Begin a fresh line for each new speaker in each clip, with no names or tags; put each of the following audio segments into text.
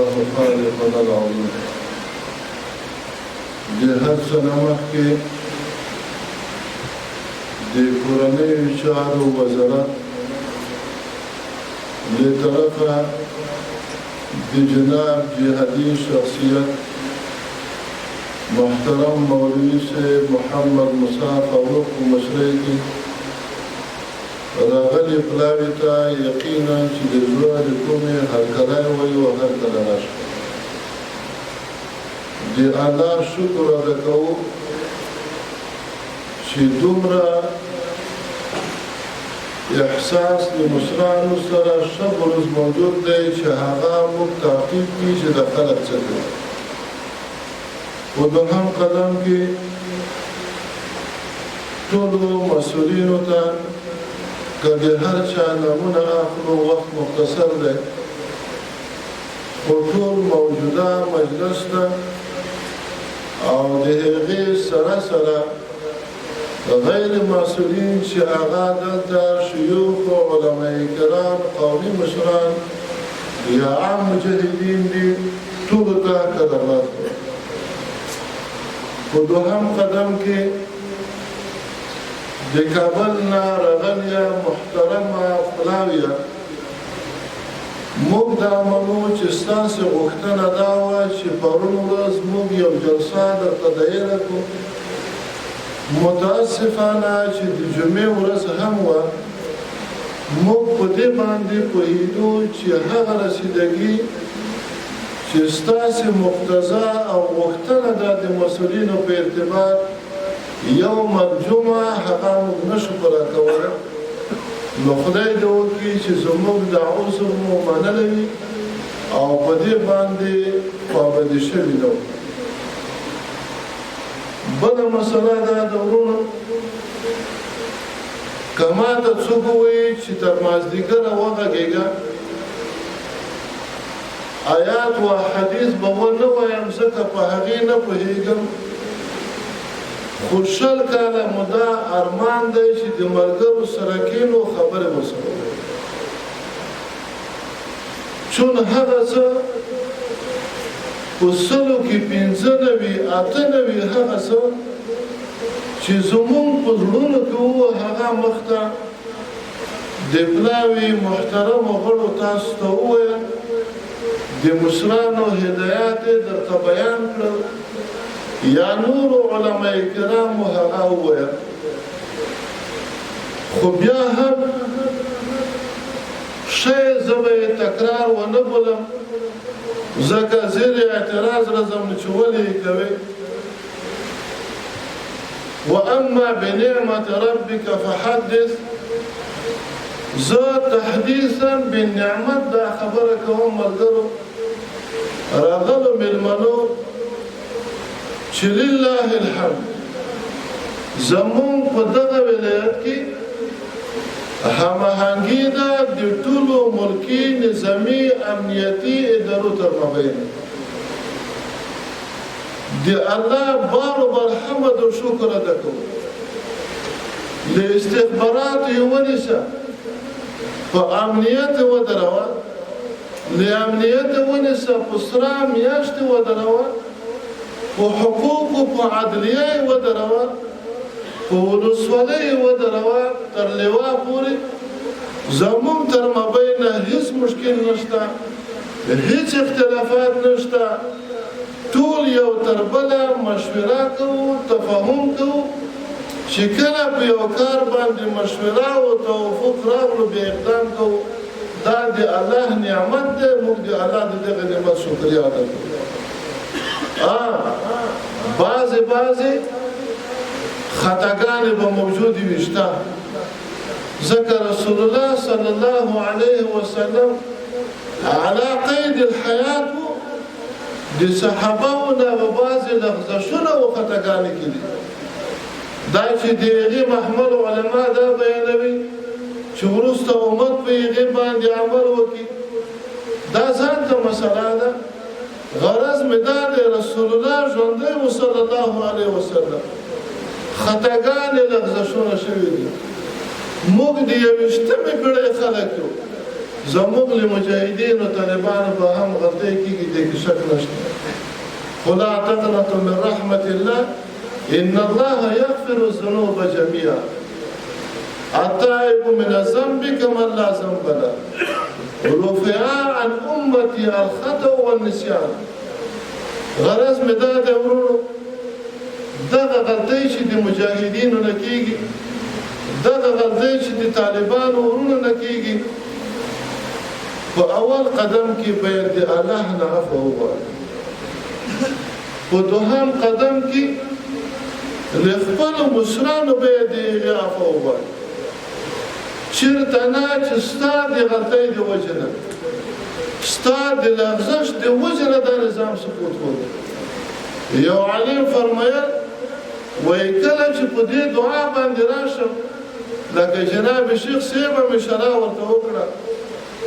الله خالقنا العظيم د هر څه نه مخکې د کورنیو چارو وزارت له طرفه د جناب جهادي شخصیت محترم مولوی صاحب محمد موسی فاروق مشري کې راغلي پلاوي ته یقینا چې د زړه د کومې هرکلی وایي او هرکله راشي د الله شکر ادا کوو چې دومره احساس د مشرانو سره ښه بروز موجود دی چې هغه موږ تعقیب کړي چې د خلک څه کوي په دوهم قدم کې ټولو مسؤلینو ته که د هر چا نومونه اخلو وخت مختصر دی خو ټول موجوده مجلس ته او د هغې سره سره غیر مسؤلین چې هغه دلته شیوخ او علماء کرام قومي مشران یا عام مجاهدین دي ټولو ته قدرات په دوهم قدم کې د کابل نه راغليه محترمه پلاویه موږ دا منو چې ستاسې غوښتنه دا وه چې پرون ورځ موږ یو جلسه درته دایره کړو متاسفانه چې د جمعې ورځ هم وه موږ په دې باندې پوهېدو چې هغه رسیدګي چې ستاسې مقتضا او غوښتنه ده د مسؤلینو په ارتباط یوم الجمعه هغه موږ نشو پوره کولی نو خدای دې وکړي چې زموږ د عذر مو منلی وي او په دې باندې پابندي شوي نه وو بله مسله دا د ورونو که ماته څوک ووایي چې تر مازدیګره وغږېږه آیات و حدیث به ونه وایم ځکه په هغې نه پوهېږم خو شل کاله موده ارمان دی چې د ملګرو سره کینو خبرې وسره چون هغه څه په سلو کې 95 98 هغه څه چې زمونږ په زړونو کې وو هغه مخته د پلاوي محترمو غړو تاسو ته وویل د مشرانو هدایات درته بیان کړل یا نور علماء کرامو هغه وویل خو بیا هم شی زه به یې تکرار ونه بولم ځکه زیر اعتراض راځم چې ولې یې کوئ واما بنعمة ربك فحدث زه تحديثا بالنعمت دا خبره کوم ملګرو راغلو مېلمنو چې لله الحمد زمونږ په دغه ولایت کې هماهنګي ده د ټولو ملکي نظامي امنیتي ادارو تر مابین د الله بار بار حمد او شکر ادا کوو له استخباراتو یې ونیسه په امنیت ودروه له امنیت ونیسه په سره میاشتې ودروه په حقوقو په عدلیه یې ودروه په ولسوالۍ یې ودروه تر لوا پورې زموږ تر مابینه هیڅ مشکل نشته هیڅ اختلافات نشته ټول یو تر بله مشوره کوو تفاهم کوو چې کله په یو کار باندې مشوره او توافق راغلو بیا اقدام کوو دا د الله نعمت دی موږ د الله د دغه نعمت شکریا ادا کوو بعضې خطاګانې به موجودې وي شته ځکه رسول الله صلی الله علیه وسلم علی قید الحیات د صحابهو نه به بعضې لغزشونه و خطاګانې کړي دا چې د هغې محمل علما دا بیانوي چې وروسته امت په هغې باندې عمل وکړي دا ځان ته مسله ده غرض مې دا دی رسول الله ژوندی و صلی الله علیه وسلم خطاګانې لغزشونه شوي دي موږ د 21مې پېړۍ خلک یو زموږ له مجاهدینو طالبانو به هم غلطۍ کېږي دې کې شک نشته خو لا تقنطوا من رحمة الله إن الله يغفر الذنوب جميعا التائب من الذنب كمن لا ذنب له رفع عن أمتي الخطأ والنسيان غرض مې دا دی ورونو دغه غلطۍ چې د مجاهدینو نه کېږي دغه غلطۍ چې د طالبانو ورونو نه کېږي په اول قدم کې باید د الله نه عفو وغواړو په دوهم قدم کې له خپلو مشرانو باید د هغې عفو وغواړو چېرته نه چې ستا د غلطۍ د وجې نه ستا د لغزش د وجې نه دا نظام سقوط وکړي یو عالم فرمایل وایي کله چې په دې دعا باندې راشم لکه جناب شیخ صاحب هم اشاره ورته وکړه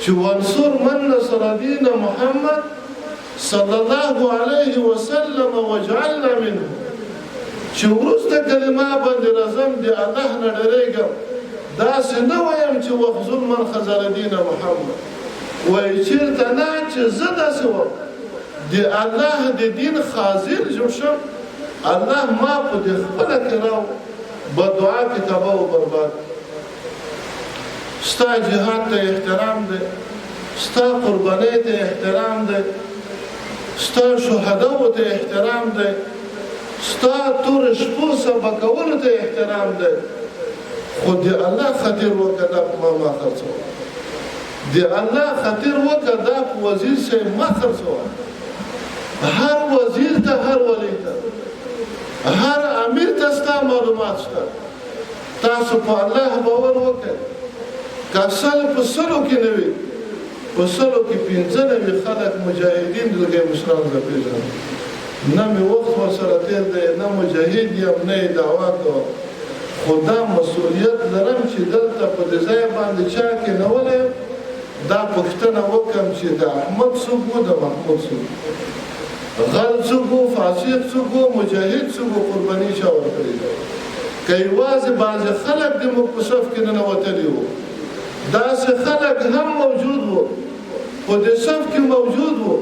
چې وانصر من نصر دین محمد صلی الله علیه وسلم وجعلنا منه چې وروسته کلمه باندې راځم د الله نه ډارېږم داسې نه وایم چې واخذل من خذل دین محمد وایي چېرته نه چې زه داسې وم د الله د دین خاذل جوړ شم الله ما په دې خپله کې راو بدعا کې تباه و برباد ستا جهاد ته احترام دی ستا قربانۍ ته احترام دی ستا شهداو ته احترام دی ستا تور شپو سبا کولو ته احترام دی خو د الله خاطر وکړه دا په ما خرڅوه د الله خاطر وکړه دا په وزیر صاحب ما خرڅوه هر وزیر ته هر ولی ته هر امیر ته ستا معلومات شته تاسو په الله باور وکړئ که سل په سلو کې نه وي په سلو کې 95 خلک مجاهدین دغه مشران زه پېژنم نه مې وخت ورسره تېر دی نه مجاهد یم نه یې دعوا کوم خو دا مسؤلیت لرم چې دلته په دې ځای باندې چا کېنولی یم دا پوښتنه وکړم چې د احمد څوک و د محمود څوک غل څوک و فاسق څوک و مجاهد څوک و قرباني چا ورکړې ده که یوازې بعضې خلک د موږ په صف کې ننوتلي وو داسې خلک هم موجود وو په دې صف کې موجود وو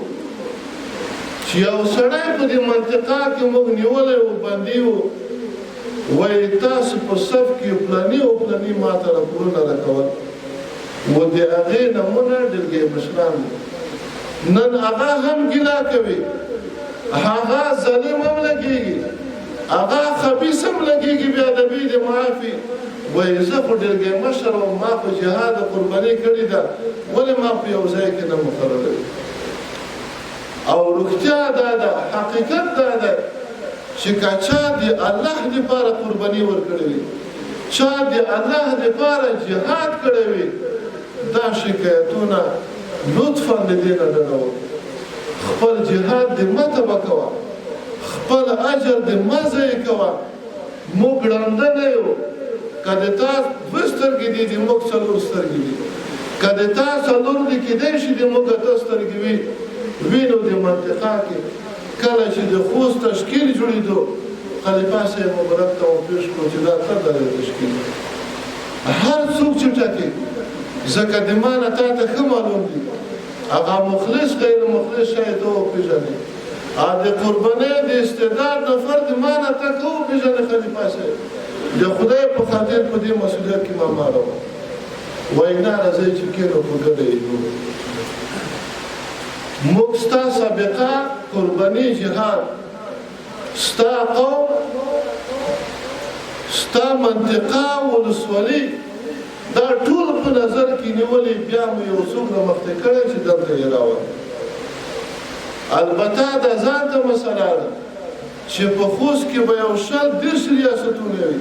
چې یو سړی په دې منطقه کې موږ نیولی و بندي وو وایي تاسو په صف کې پلاني او پلاني ماته راپورونه راکول و د هغې نمونه ډلګۍ مشران نن هغه هم ګیله کوي هغه ظلم هم لګېږي هغه خبیث هم لګېږي بې ادبي د معافي وایي زه خو ډلګۍ مشر وم ما په جهاد قرباني کړې ده ولې ما په یو ځای کې نه مقرروي او رښتیا دا ده حقیقت دا ده چې که چا د الله دپاره قرباني ورکړې وي چا د الله دپاره جهاد کړی وي دا شکایتونه لطفا د دې نه ډډه وکړه خپل جهاد دې مه تبه کوه خپل اجر دې مه ضایع کوه موږ ړانده نه یو که د تا 2 سترګې دي د موږ 4 سترګې دي که د تا 4 دي کیدای شي د موږ 8 سترګې وي وینو د منطقه کې کله چې د خوست تشکیل جوړېدو خلیفه صاحب مبارک ته وپېښ کړو چې دا څه ډول تشکیل هر څوک چې ټاکي ځکه د ما نه تا ته ښه معلوم دي هغه مخلص غیر مخلص شاید وپېژنې د قربانۍ د استعداد نفر د ما نه تا ښه وپېژنې خلیفه صاحب د خدای په خاطر په دې مسؤلیت کې ما ماړه وه وایي نه راځئ چې کېنو په ګډه یې موږ ستا سابقه قرباني جهاد ستا قوم ستا منطقه ولسوالي دا ټول په نظر کې نیولې بیا مو یو څوک رامخته کړی چې دلته یې راوړي البته دا ځان ته مسله ده چې په خوست کې به یو 10 ریاستونه وي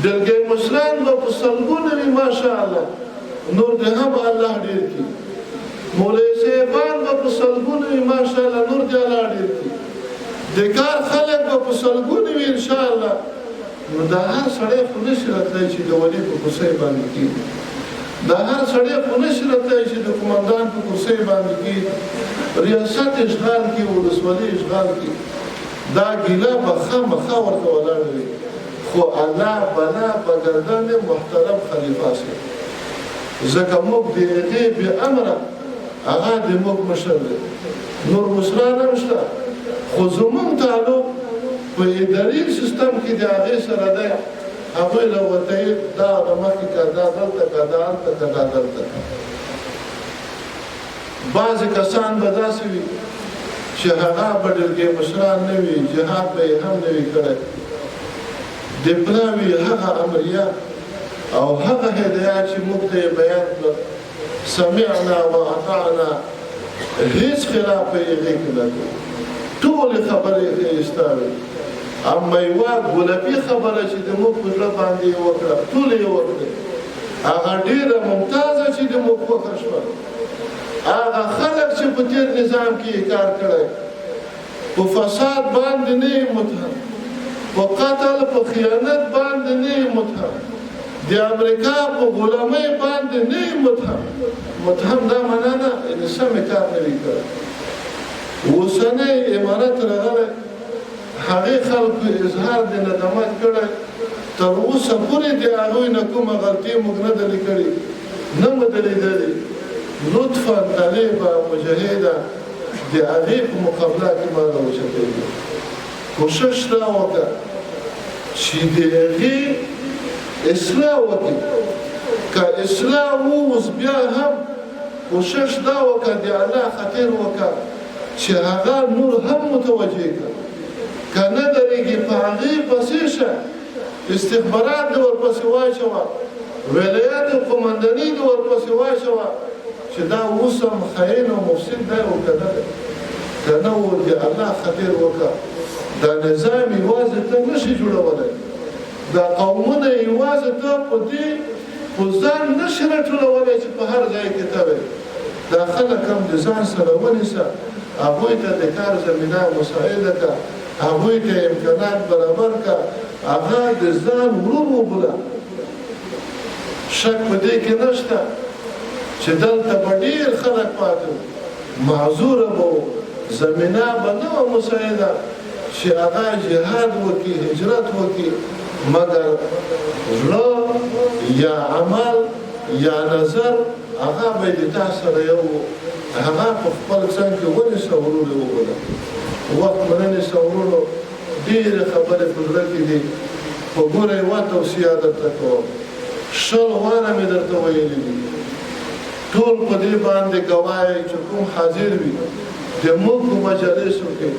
ډلګۍ مشران به په سلګونه وي ماشاءالله نور دې هم الله ډېر کړي مولوي صاحبان به په سلګونه وي ماشاءالله نور دې الله ډېر کړي د کار خلک به په سلګونه وي انشاءالله نو دا هر سړی خو نشي راتلی چې د ولي په کرسۍ باندې کېږي دا هر سړی خو نشي راتلی چې د قومندان په کرسۍ باندې کېږي ریاست اشغال کړي ولسوالي اشغال کړي دا ګیله به خامخا ورته ولاړه وي خو الله بنا په ګردن محترم خلیفه صاحب ځکه موږ د هغې بې امره هغه د موږ مشر دی نور مشران هم شته خو زموږ تعلق په اداري سیستم کې د هغې سره دی هغوی له ورته یې دا د مخکې که دا دلته که دا هلته که دا دلته بعضې کسان به داسې وي چې هغه به ډلګۍ مشران نه وي جهاد به یې هم نه وي کړی د پلاوي هغه امریه او هغه هدایات چې موږ ته یې بیان کړه سمعنا واطعنا هیڅ خلاف په هغې کې نه کوي ټولې خبرې یې ښایسته وي اما یوه ګلابي خبره چې د موږ په زړه باندې یې وکړه ټولې یې وکړې هغه ډېره ممتازه چې د موږ خوښه شوه هغه خلک چې په تېر نظام کې یې کار کړی په فساد باندې نه یې متهم په قتل په خیانت باندې نه یې متهم د امریکا په غلامۍ باندې نه یې متهم دا معنا نه چې سمې کار نه وي کړی اوسنی امارت راغلی هغې خلکو اظهار د ندامت کړی تر اوسه پورې د هغوی نه کومه غلطي موږ نه ده لیکلې نه مو ده لیدلې لطفا طالبه مجاهده د هغې په مقابله کې ما راوچتېږي کوشش دا وکړه چې د هغې اصلاح وکړي که اصلاح اوس بیا هم کوشش دا وکړه د الله خاطر وکړه چې هغه نور هم متوجه کړه که نه درېږي په هغې پسې شه استخبارات دې ورپسې واچوه ولایت قمنداني دې ورپسې واچوه چې دا اوس هم خاین او مفسد دی او که نه دی که نه و د الله خاطر وکړه دا نظام یوازې ته نشي جوړولی دا قومونه یوازې ته په دې په ځان نشي راټولولی چې په هر ځای کې ته وي دا خلک هم د ځان سره ونیسه هغوی ته د کار زمینه مساعده کړه هغوی ته امکانات برابر کړه هغه د ځان ورور وبوله شک په دې کې نشته چې دلته به ډېر خلک پاتې معذوره به و زمینه به نه وه مساعده چې هغه جهاد وکړي هجرت وکړي مګر زړه یا عمل یا نظر هغه به د تا سره یو هغه په خپل څنګ کې ونیسه ورور یې وبوله وخت به نه نیسه ورورو ډېرې خبرې په زړه کې دي خو ګوره یوه توصیه درته کوم 100 واره مې درته ویلي دي ټول په دې باندې ګواه چې کوم حاضر وي د موږ په مجالسو کې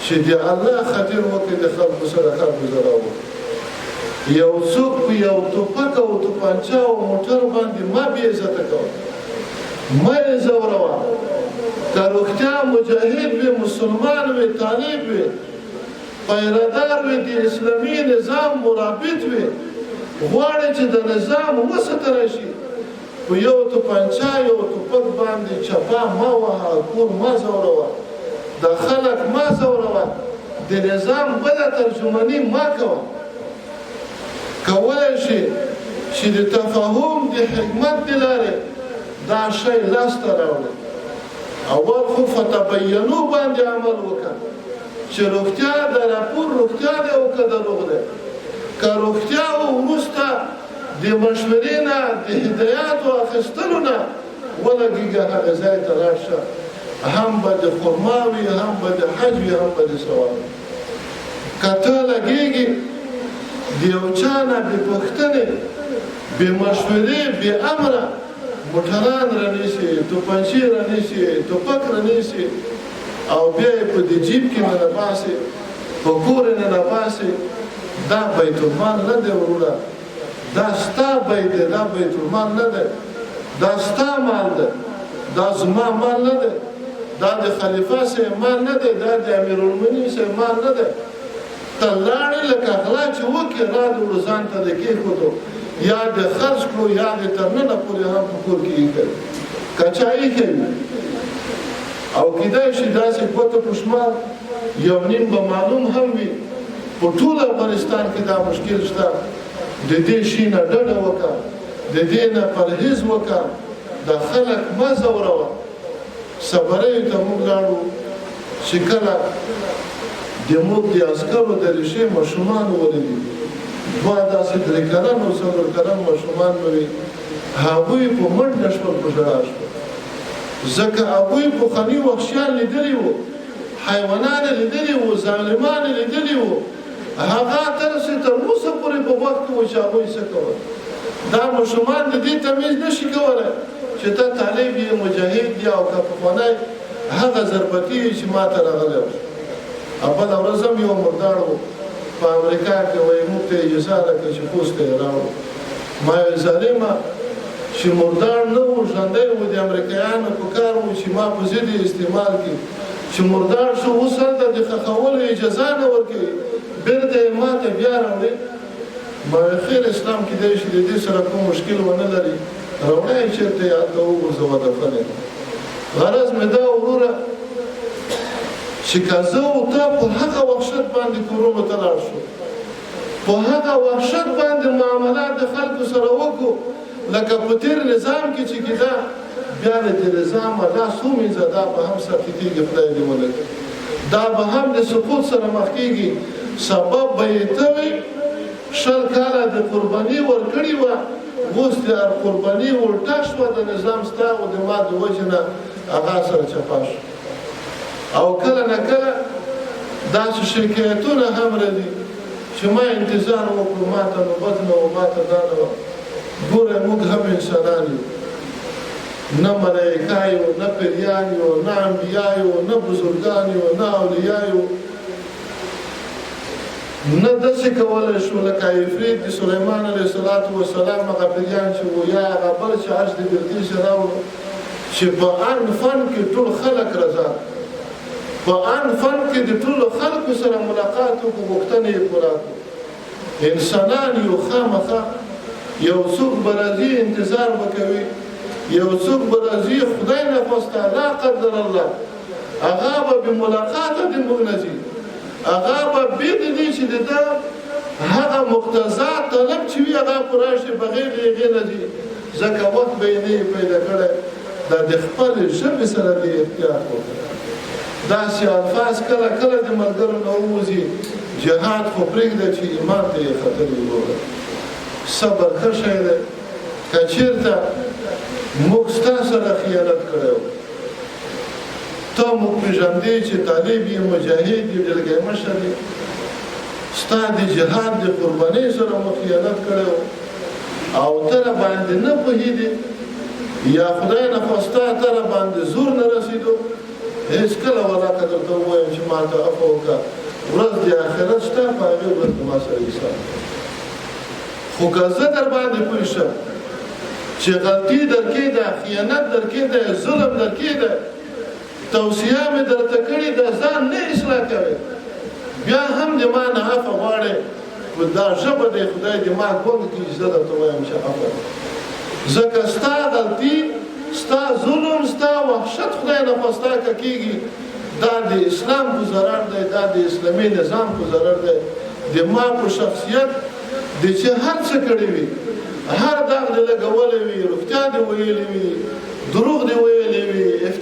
چې د الله خاطر وکړي د خلکو سره خرګزاره وکړي یو څوک په یو ټوپک او توپانچه او موټر باندې ما بې عزته کوه مه یې ځوروه که روغتیا مجاهد وي مسلمان وي طالب وي پیردار وي د اسلامي نظام مرابط وي غواړي چې د نظام وساتلی شي په یو توپانچه یو ټوپک باندې چپه مه وهه کور مه ځوروه د خلک مه ځوروه د نظام بله ترجماني مه کوه کولی شي چې د تفاهم د حکمت د لارې دا شی لاسته راوړي اول خو فتبینو باندې عمل وکړه چې روغتیا د راپور روغتیا دی او که دروغ دی که روغتیا وروسته د مشورې نه د هدایاتو اخیستلو نه ولګېږه هغه ځای ته راشه هم به د خرما وي هم به د حج وي هم به د ثواب وي که ته لګېږي د یو چا نه بې پوښتنې بې مشورې بې امره موټران رانیسي توپنچې رانیسي ټوپک رانیسي او بیا یې په دې جیب کې ننباسي په کور یې ننباسي دا بیت المال نه دی وروره دا ستا بیت دی دا بیت المال نه دی دا ستا مال دی دا زما مال نه دی دا د خلیفه صاحب مال نه دی دا د امیرالمؤمنین صاحب مال نه دی ته لاړې لکه غلا چې وکړې را د وړو ځان ته د کېښودو یا د خرڅ کړو یا د تر ننه پورې هم په کور کې ایښی که چا ایښی وي او کیدای شي داسې ګوته په شمار یو نیم به معلوم هم وي په ټول افغانستان کې دا مشکل شته د دې شي نه ډډه وکړه د دې نه پرهیز وکړه د خلک مه ځوروه صبریو ته موږ لاړو چې کله د موږ د عسکرو د ریشې ماشومان ولیدي دوه داسې 3 کلن او 4 کلن ماشومان به وي هغوی په منډه شول په ژړا شول ځکه هغوی پخواني وحشیان لیدلي وو حیوانان لیدلي وو ظالمان لیدلي وو هغه ترسې تر اوسه پورې په وخت کې وو چې هغوی څه کول دا ماشومان د دې تمیز نشي کولی چې ته طالب یې مجاهد یې او که پخوانی هغه ضربتي یې چې ما ته راغلی و بله ورځ هم یو مردار و په امریکا کې وایي موږ ته اجازه راکړه چې پوسټ یې راوړو ما یې ظالمه چې مردار نه و ژوندی و د امریکایانو په کار و چې ما په ضد استعمال کړي چې مردار شو اوس هلته د ښخولو اجازه نه ورکوي بېرته یې ما ته بیا راوړي ما ویل خیر اسلام کیدای شي د دې سره کوم مشکل ونه لري راوړی یې چېرته یې هلته وغورځوه دفن یې غرض مې دا وروره چې که زه او ته په هغه وحشت باندې کورونو ته لاړ شو په هغه وحشت باندې معاملات د خلکو سره وکړو لکه په تېر نظام کې چې کېده بیا د دې نظام لاس ومینځه دا به هم سختي کېږي خدای دې ولکړي دا به هم د سقوط سره مخ کېږي سبب به یې ته وي 20 کاله د قرباني ورکړې وه اوس د قرباني الټه شوه د نظام ستا او د ما د وجې نه هغه سره چپه شو او کله نه کله داسې شکایتونه هم راځي چې ما انتظار وکړو ما ته نوبت نه و ما ته دا نه وه ګوره موږ هم انسانان یو نه ملایکه یو نه پیریان یو نه انبیا یو نه بزرګان یو نه اولیا یو نه داسې کولی شو لکه عفریت د سلیمان علیه السلام هغه پیریان چې و یا هغه بل چې عرش د بلقیس یې راوړو چې په ان فن کې ټول خلک رضا په ان فن کې د ټولو خلکو سره ملاقات وکړو غوښتنې یې پوره کړو انسانان یو خامخا یو څوک به راځي انتظار به کوي یو څوک به راځي خدای نه خواسته لا قدر الله هغه به بې ملاقاته د موږ نه ځي هغه به بې د دې چې د ده هغه مقتضا طلب چې وي هغه پوره شي بغیر د هغې نه ځي ځکه وخت به یې نه وي پیدا کړی دا د خپلې ژبې سره دې احتیاط وکړه داسې الفاظ کله کله د ملګرو نه ووځي جهاد خو پرېږده چې ایمان ته یې خطر وګوره صبر ښه شی دی که چېرته موږ ستا سره خیانت کړی و ته موږ پېژندې چې طالب یې مجاهد یې ډلګی مشر یې ستا د جهاد د قربانۍ سره مو خیانت کړی و او ته را باندې نه پوهېدې یا خدای نخواسته ته را باندې زور نه رسېدو هېڅکله ولاکه درته ووایم چې ما ته عفو وکړه ورځ د آخرت شته په هغې ورځ به ما سره حساب خو که زه در باندې پوه شم چې غلطي در کې ده خیانت در کې ده ظلم در کې ده توصیه مې درته کړې ده ځان نه اصلاح کوې بیا هم د ما نه عفو غواړې دا ژبه دی خدای دې ما ګونګ کړي چې زه درته وایم چې عفو ځکه ستا غلطي ستا ظلم ستا وحشت خدای نخواسته که کېږي دا د اسلام په ضرر دی دا د اسلامي نظام په ضرر دی د ما په شخصیت د چې هر څه کړی وي هر داغ دې لګولی وي روغتیا دې ویلې وي دروغ دې ویلې وي